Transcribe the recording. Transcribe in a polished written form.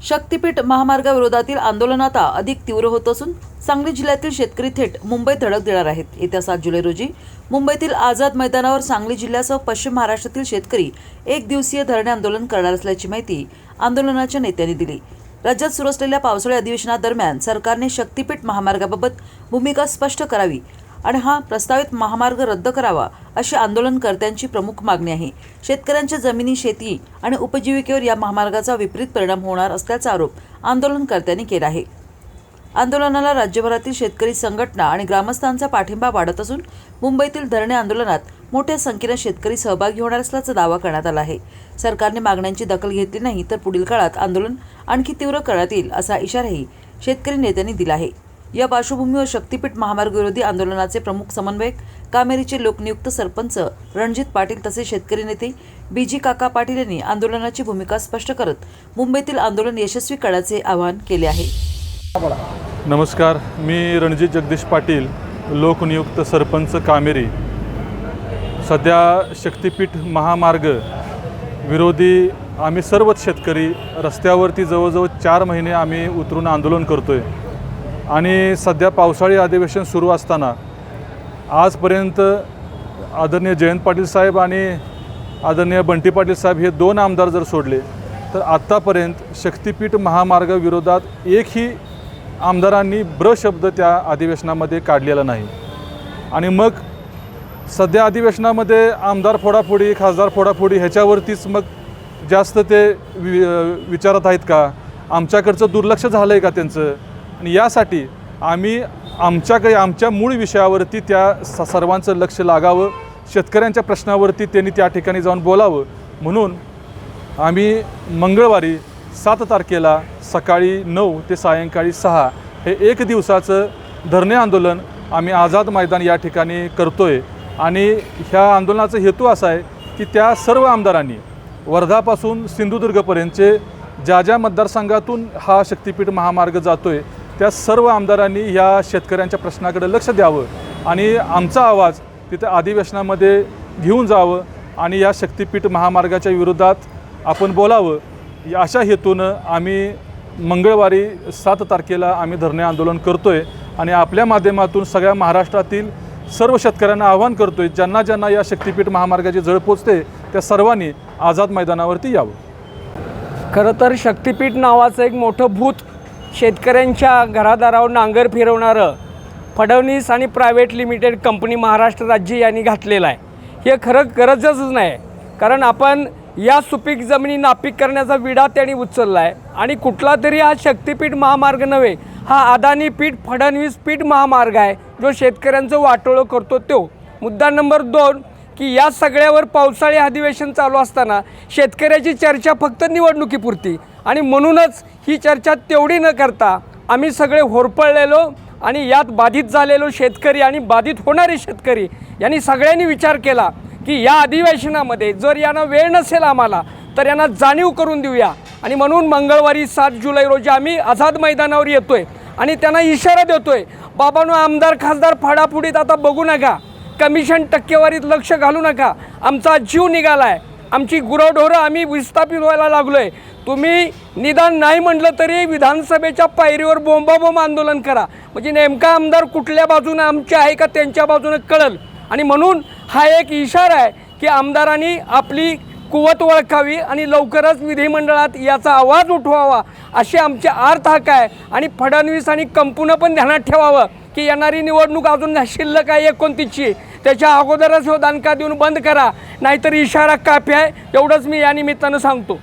शक्तीपीठ महामार्गाविरोधातील आंदोलन आता अधिक तीव्र होत असून सांगली जिल्ह्यातील शेतकरी थेट मुंबईत धडक देणार आहेत। येत्या 7 जुलै रोजी मुंबईतील आझाद मैदानावर सांगली जिल्ह्यासह पश्चिम महाराष्ट्रातील शेतकरी एक दिवसीय धरणे आंदोलन करणार असल्याची माहिती आंदोलनाच्या नेत्यांनी दिली। राज्यात सुरू असलेल्या पावसाळी अधिवेशनादरम्यान सरकारने शक्तीपीठ महामार्गाबाबत भूमिका स्पष्ट करावी आणि हा प्रस्तावित महामार्ग रद्द करावा अशी आंदोलनकर्त्यांची प्रमुख मागणी आहे। शेतकऱ्यांच्या जमिनी, शेती आणि उपजीविकेवर या महामार्गाचा विपरीत परिणाम होणार असल्याचा आरोप आंदोलनकर्त्यांनी केला आहे। आंदोलनाला राज्यभरातील शेतकरी संघटना आणि ग्रामस्थांचा पाठिंबा वाढत असून मुंबईतील धरणे आंदोलनात मोठ्या संख्येने शेतकरी सहभागी होणार असल्याचा दावा करण्यात आला आहे। सरकारने मागण्यांची दखल घेतली नाही तर पुढील काळात आंदोलन आणखी तीव्र करण्यात येईल असा इशाराही शेतकरी नेत्यांनी दिला आहे। या पार्श्वभूमीवर शक्तीपीठ महामार्ग विरोधी आंदोलनाचे प्रमुख समन्वयक, कामेरीचे लोकनियुक्त सरपंच रणजित पाटील तसेच शेतकरी नेते बीजी काका पाटील यांनी आंदोलनाची भूमिका स्पष्ट करत मुंबईतील आंदोलन यशस्वी करण्याचे आवाहन केले आहे। नमस्कार, मी रणजित जगदीश पाटील, लोकनियुक्त सरपंच कामेरी। सध्या शक्तीपीठ महामार्ग विरोधी आम्ही सर्वच शेतकरी रस्त्यावरती जवळजवळ 4 महिने आम्ही उतरून आंदोलन करतोय आणि सध्या पावसाळी अधिवेशन सुरू असताना आजपर्यंत आदरणीय जयंत पाटील साहेब आणि आदरणीय बंटी पाटील साहेब हे 2 आमदार जर सोडले तर आत्तापर्यंत शक्तीपीठ महामार्गाविरोधात एकही आमदारांनी शब्द त्या अधिवेशनामध्ये काढलेला नाही। आणि मग सध्या अधिवेशनामध्ये आमदार फोडाफोडी, खासदार फोडाफोडी ह्याच्यावरतीच मग जास्त ते विचारत आहेत का, आमच्याकडचं दुर्लक्ष झालं आहे का त्यांचं। आणि यासाठी आम्ही आमच्या मूळ विषयावरती त्या सर्वांचं लक्ष लागावं, शेतकऱ्यांच्या प्रश्नावरती त्यांनी त्या ठिकाणी जाऊन बोलावं म्हणून आम्ही मंगळवारी 7 तारखेला सकाळी 9 ते सायंकाळी 6 हे 1 दिवसाचं धरणे आंदोलन आम्ही आझाद मैदान या ठिकाणी करतोय। आणि ह्या आंदोलनाचा हेतू असा आहे की त्या सर्व आमदारांनी वर्धापासून सिंधुदुर्गपर्यंतचे ज्या मतदारसंघातून हा शक्तीपीठ महामार्ग जातोय त्या सर्व आमदारांनी ह्या शेतकऱ्यांच्या प्रश्नाकडे लक्ष द्यावं आणि आमचा आवाज तिथे अधिवेशनामध्ये घेऊन जावं आणि या शक्तीपीठ महामार्गाच्या विरोधात आपण बोलावं, अशा हेतूनं आम्ही मंगळवारी 7 तारखेला आम्ही धरणे आंदोलन करतोय। आणि आपल्या माध्यमातून सगळ्या महाराष्ट्रातील सर्व शेतकऱ्यांना आवाहन करतोय, ज्यांना ज्यांना या शक्तीपीठ महामार्गाची जळ पोचते त्या सर्वांनी आझाद मैदानावरती यावं। खरं तर शक्तीपीठ नावाचं एक मोठं भूत शेतकऱ्यांच्या घरादारावर नांगर फिरवणारं फडणवीस आणि प्रायव्हेट लिमिटेड कंपनी महाराष्ट्र राज्य यांनी घातलेलं आहे। हे खरं गरजच नाही, कारण आपण या सुपीक जमिनी नापीक करण्याचा विडा त्यांनी उचलला आहे आणि कुठला तरी हा शक्तीपीठ महामार्ग नव्हे, हा अदानी पीठ, फडणवीस पीठ महामार्ग आहे जो शेतकऱ्यांचं वाटोळं करतो। तो मुद्दा नंबर 2 की या सगळ्यावर पावसाळी अधिवेशन चालू असताना शेतकऱ्याची चर्चा फक्त निवडणुकीपुरती, आणि म्हणूनच ही चर्चा तेवढी न करता आम्ही सगळे होरपळलेलो आणि यात बाधित झालेलो शेतकरी आणि बाधित होणारे शेतकरी यांनी सगळ्यांनी विचार केला की या अधिवेशनामध्ये जर यांना वेळ नसेल आम्हाला तर यांना जाणीव करून देऊया। आणि म्हणून मंगळवारी 7 जुलै रोजी आम्ही आझाद मैदानावर येतोय आणि त्यांना इशारा देतोय, बाबांनो, आमदार खासदार फाडाफुडीत आता बघू नका, कमिशन टक्केवारीत लक्ष घालू नका, आमचा जीव निघाला आहे, आमची गुरंढोरं आम्ही विस्थापित व्हायला लागलो आहे। तुम्ही निदान नाही म्हटलं तरी विधानसभेच्या पायरीवर बोंबाबोंब आंदोलन करा, म्हणजे नेमका आमदार कुठल्या बाजूने आमच्या आहे का त्यांच्या बाजूने कळल। आणि म्हणून हा एक इशारा आहे की आमदारांनी आपली कुवत ओळखावी आणि लवकरच विधिमंडळात याचा आवाज उठवावा अशी आमची आर्त हाक आहे। आणि फडणवीस आणि कंपूनं पण ध्यानात ठेवावं की येणारी निवडणूक अजून शिल्लक आहे 29ची, त्याच्या अगोदरच हो दणका देऊन बंद करा, नाहीतर इशारा काफी आहे, एवढंच मी या निमित्तानं सांगतो।